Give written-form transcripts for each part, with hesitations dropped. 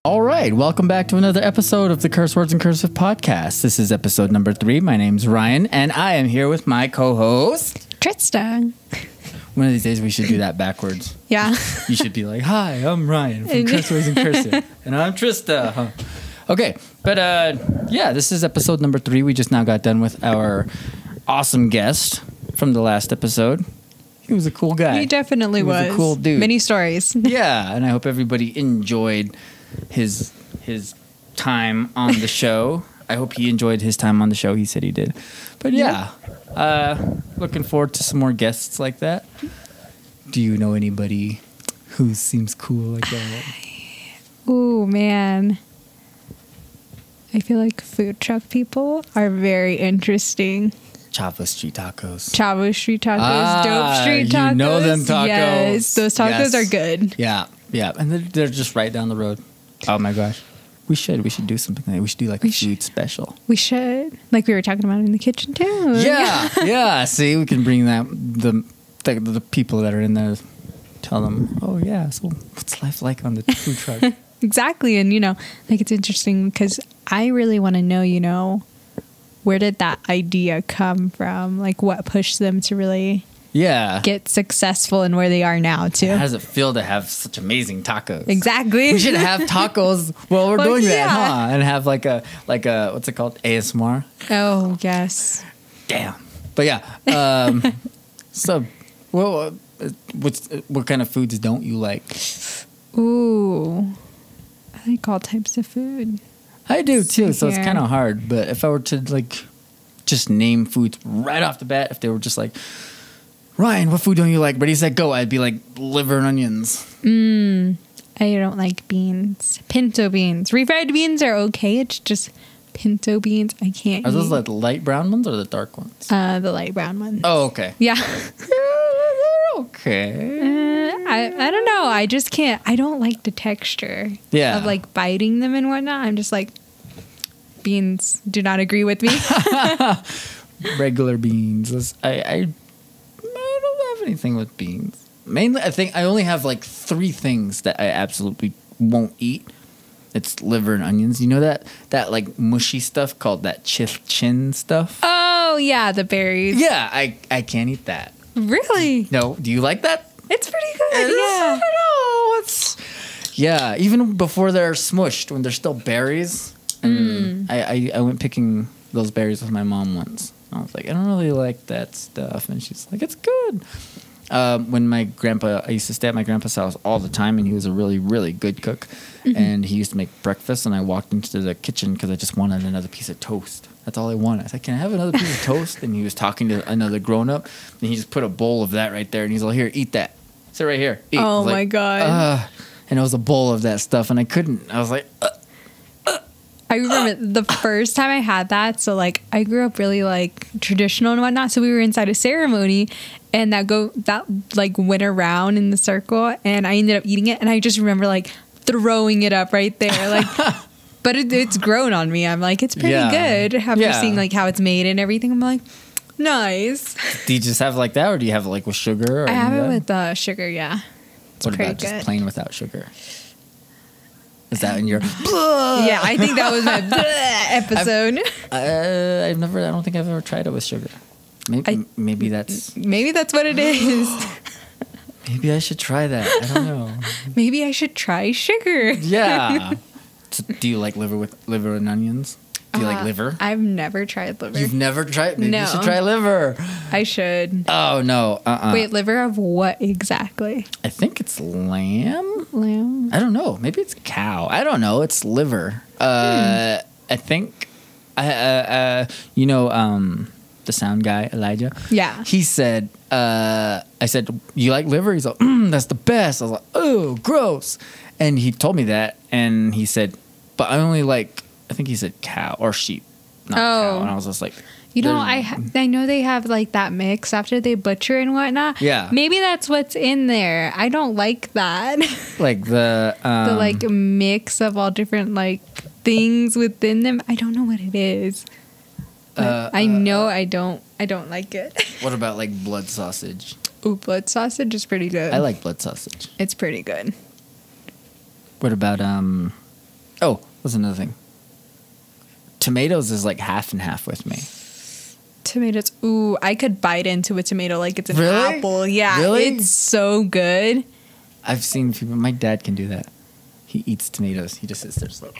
All right, welcome back to another episode of the Cursewords and Cursive podcast. This is episode number 3. My name's Ryan, and I am here with my co-host, Trista. One of these days we should do that backwards. Yeah. You should be like, hi, I'm Ryan from Cursewords and Cursive, and I'm Trista. Huh. Okay, but yeah, this is episode number 3. We just now got done with our awesome guest from the last episode. He was a cool guy. He definitely was. A cool dude. Many stories. Yeah, and I hope everybody enjoyed his time on the show. I hope he enjoyed his time on the show. He said he did. But yeah, looking forward to some more guests like that. Do you know anybody who seems cool like that? Ooh, man. I feel like food truck people are very interesting. Chavo Street Tacos. Chavo Street Tacos, Dope Street Tacos. You know them tacos. Yes, those tacos are good. Yeah, yeah. And they're just right down the road. Oh my gosh. We should do something like that. We should do like a food special. We should. Like we were talking about in the kitchen too. Yeah, yeah. See, we can bring that the people that are in there, tell them, oh yeah, so what's life like on the food truck? Exactly. And like it's interesting because I really want to know, where did that idea come from? Like what pushed them to really get successful in where they are now too. How does it feel to have such amazing tacos? Exactly. We should have tacos while we're doing that, huh? And have like a what's it called? ASMR? Oh, yes. Damn. But yeah. So what kind of foods don't you like? Ooh. I like all types of food. I do too, so it's kind of hard. But if I were to like just name foods right off the bat, if they were just like, Ryan, what food don't you like? Ready, set, go. I'd be like liver and onions. I don't like beans. Pinto beans. Refried beans are okay. It's just pinto beans I can't eat. Are those like the light brown ones or the dark ones? The light brown ones. Oh, okay. Yeah. Okay. I don't know. I just can't. I don't like the texture of like biting them and whatnot. I'm just like, beans do not agree with me. Regular beans. I don't have anything with beans. Mainly, I think I only have like 3 things that I absolutely won't eat. It's liver and onions. You know that like mushy stuff called that chin stuff? Oh, yeah, the berries. Yeah, I can't eat that. Really? No. Do you like that? It's pretty good. Yeah. I don't know. Yeah, even before they're smushed, when they're still berries. And I went picking those berries with my mom once. I was like, I don't really like that stuff. And she's like, it's good. When I used to stay at my grandpa's house all the time, and he was a really, really good cook. Mm-hmm. And he used to make breakfast, and I walked into the kitchen because I just wanted another piece of toast. That's all I wanted. I was like, can I have another piece of toast? And he was talking to another grown-up, and he just put a bowl of that right there, and he's like, here, eat that. Sit right here. Eat. Oh, my God. And it was a bowl of that stuff, and I couldn't. I was like, I remember the first time I had that. So like I grew up really like traditional and whatnot. So we were inside a ceremony and that like went around in the circle and I ended up eating it. And I just remember like throwing it up right there. Like, but it's grown on me. I'm like, it's pretty good after seeing like how it's made and everything. I'm like, nice. Do you just have like that or do you have it like with sugar? Or I have it with sugar. Yeah. It's what pretty about good. Just plain without suger? Is that in your? Yeah, I think that was my episode. I don't think I've ever tried it with sugar. Maybe that's what it is. Maybe I should try that. I don't know. Maybe I should try sugar. Yeah. So, do you like liver and onions? Do you like liver? I've never tried liver. You've never tried? Maybe No. you should try liver. I should. Oh, no. Wait, liver of what exactly? I think it's lamb. Lamb? I don't know. Maybe it's cow. I don't know. It's liver. I think, the sound guy, Elijah? Yeah. He said, I said, you like liver? He's like, that's the best. I was like, oh, gross. And he told me that. And he said, but I only like, I think he said cow or sheep, not cow. And I was just like, I know they have like that mix after they butcher and whatnot. Yeah. Maybe that's what's in there. I don't like that. Like the like mix of all different like things within them. I don't know what it is. I know I don't like it. What about like blood sausage? Ooh, blood sausage is pretty good. I like blood sausage. It's pretty good. What about Oh, what's another thing? Tomatoes is like half and half with me. Tomatoes. Ooh, I could bite into a tomato like it's an Really? apple. Yeah, Really? it's so good. I've seen people. My dad can do that. He eats tomatoes. He just sits there slow.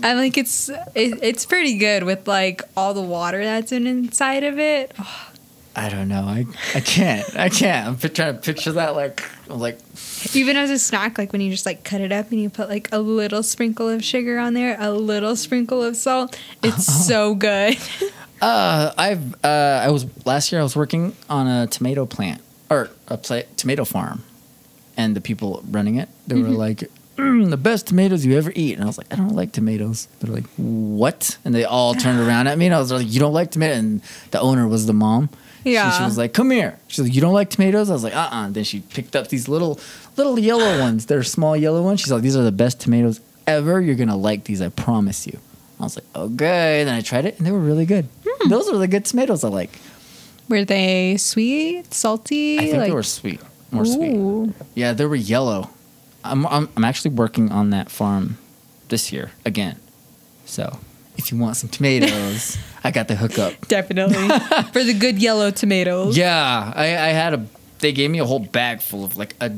And like it's pretty good with like all the water that's inside of it. Oh, I don't know. I can't. I'm trying to picture that. I'm like. even as a snack, like when you just like cut it up and you put like a little sprinkle of sugar on there, a little sprinkle of salt. It's so good. Last year I was working on a tomato plant or tomato farm, and the people running it, they were like, the best tomatoes you ever eat. And I was like, I don't like tomatoes. They're like, what? And they all turned around at me, and I was like, you don't like tomatoes? And the owner was the mom. Yeah. She was like, come here. She's like, you don't like tomatoes? I was like, Then she picked up these little yellow ones. They're small yellow ones. She's like, these are the best tomatoes ever. You're going to like these, I promise you. I was like, okay. Then I tried it, and they were really good. Those are the good tomatoes I like. Were they sweet, salty? I think they were sweet. More sweet. Yeah, they were yellow. I'm actually working on that farm this year again. So if you want some tomatoes, I got the hookup. Definitely. For the good yellow tomatoes. Yeah, they gave me a whole bag full of like a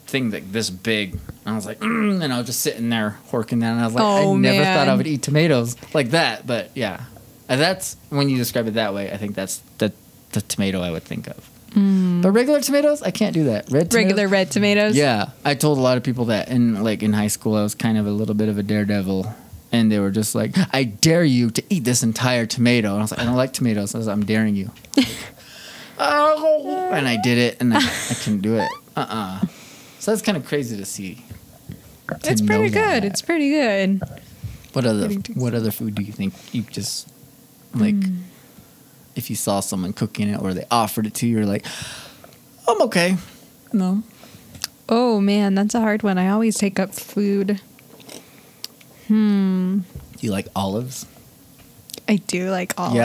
thing like this big. And I was like, and I was just sitting there horking that, and I was like, I never thought I would eat tomatoes like that. But yeah, and that's when you describe it that way. I think that's the tomato I would think of. But regular tomatoes, I can't do that. Regular red tomatoes? Yeah. I told a lot of people that in high school I was kind of a little bit of a daredevil. And they were just like, I dare you to eat this entire tomato. And I was like, I don't like tomatoes. I was like, I'm daring you. And I did it, and I couldn't do it. So that's kind of crazy to see. It's pretty good. It's pretty good. What other food do you think you just like? If you saw someone cooking it or they offered it to you, you're like, I'm okay. No. Oh, man, that's a hard one. I always take up food. Do you like olives? I do like olives.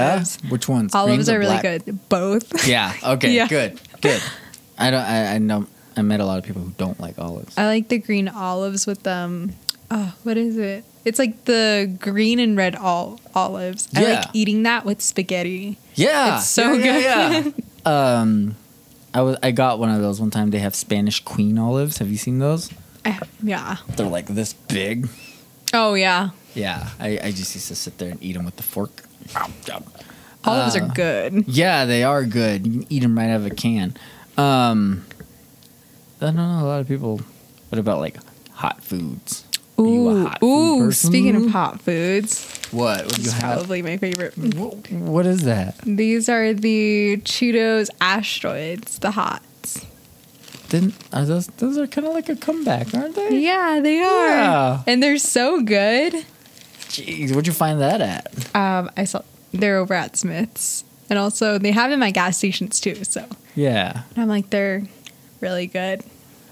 Yeah? Which ones? Olives are really black? good. Both. Yeah. Okay. Yeah. Good. I know. I met a lot of people who don't like olives. I like the green olives with them. Oh, what is it? It's like the green and red olives. Yeah. I like eating that with spaghetti. Yeah. It's so good. Yeah. I got one of those one time. They have Spanish Queen olives. Have you seen those? Yeah. They're like this big. Oh, yeah. Yeah. I just used to sit there and eat them with the fork. Olives are good. Yeah, they are good. You can eat them right out of a can. I don't know. A lot of people. What about like hot foods? Are you a hot food person? Speaking of hot foods. What do you It's have? probably my favorite. What is that? These are the Cheetos Asteroids, the hots. Those are kind of like a comeback, aren't they? Yeah, they are. Yeah. And they're so good. Jeez, where'd you find that at? I saw they're over at Smith's. And also they have in my gas stations too, so. Yeah. And I'm like, they're really good.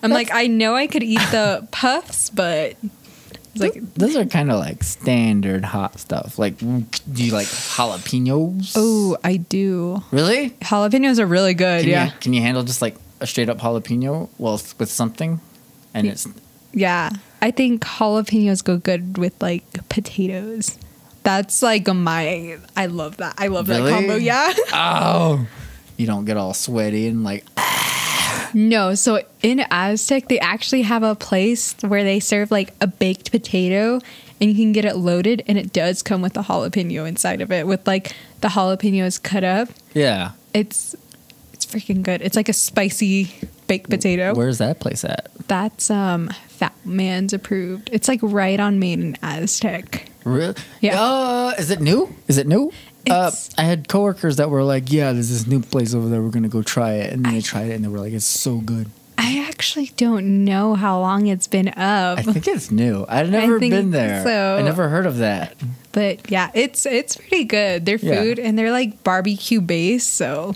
I'm like, I know I could eat the puffs, but it's like those are kind of like standard hot stuff. Like, do you like jalapenos? oh, I do. Really? Jalapenos are really good. Can you handle just like a straight up jalapeno with something? And it's yeah. I think jalapenos go good with like potatoes. That's like I love that. I love that combo. Yeah. Oh, you don't get all sweaty and like. No, so in Aztec, they actually have a place where they serve like a baked potato and you can get it loaded and it does come with a jalapeno inside of it with like the jalapenos cut up. Yeah. It's freaking good. It's like a spicy baked potato. Where's that place at? That's Fat Man's approved. It's like right on Main in Aztec. Really? Yeah. Is it new? I had coworkers that were like, yeah, there's this new place over there. We're going to go try it. And then they tried it and they were like, it's so good. I actually don't know how long it's been up. I think it's new. I've never been there. So. I never heard of that. But yeah, it's pretty good. Their food and they're like barbecue based, so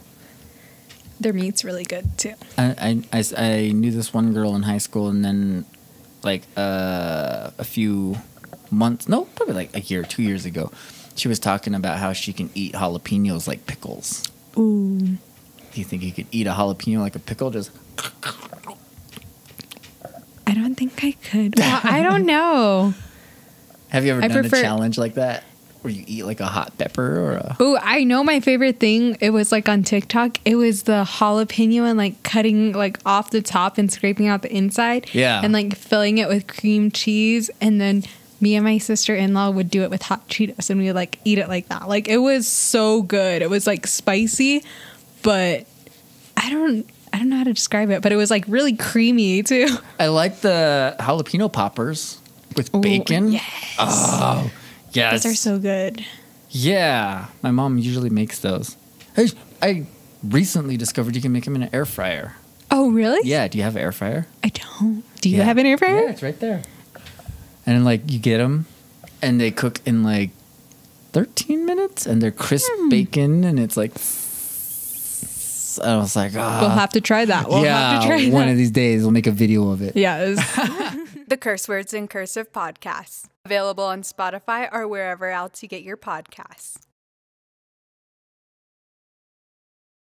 their meat's really good too. I knew this one girl in high school, and then like a few months, no, probably like a year, 2 years ago, she was talking about how she can eat jalapenos like pickles. Ooh. Do you think you could eat a jalapeno like a pickle? Just. I don't think think I could. Well, I don't know. Have you ever done a challenge like that? Where you eat like a hot pepper or a... Oh, I know my favorite thing. It was like on TikTok. It was the jalapeno and like cutting like off the top and scraping out the inside. Yeah. And like filling it with cream cheese. And then me and my sister-in-law would do it with hot Cheetos and we would like eat it like that. Like it was so good. It was like spicy, but I don't know how to describe it, but it was like really creamy too. I like the jalapeno poppers with bacon. Yes. Oh, yes. Those are so good. Yeah. My mom usually makes those. I recently discovered you can make them in an air fryer. Oh, really? Yeah. Do you have an air fryer? I don't. Do you have an air fryer? Yeah, it's right there. And then, like, you get them, and they cook in, like, 13 minutes, and they're crisp bacon, and it's, like... I was like, oh. We'll have to try that. One of these days, we'll make a video of it. Yes. The Cursewords in Cursive podcast. Available on Spotify or wherever else you get your podcasts.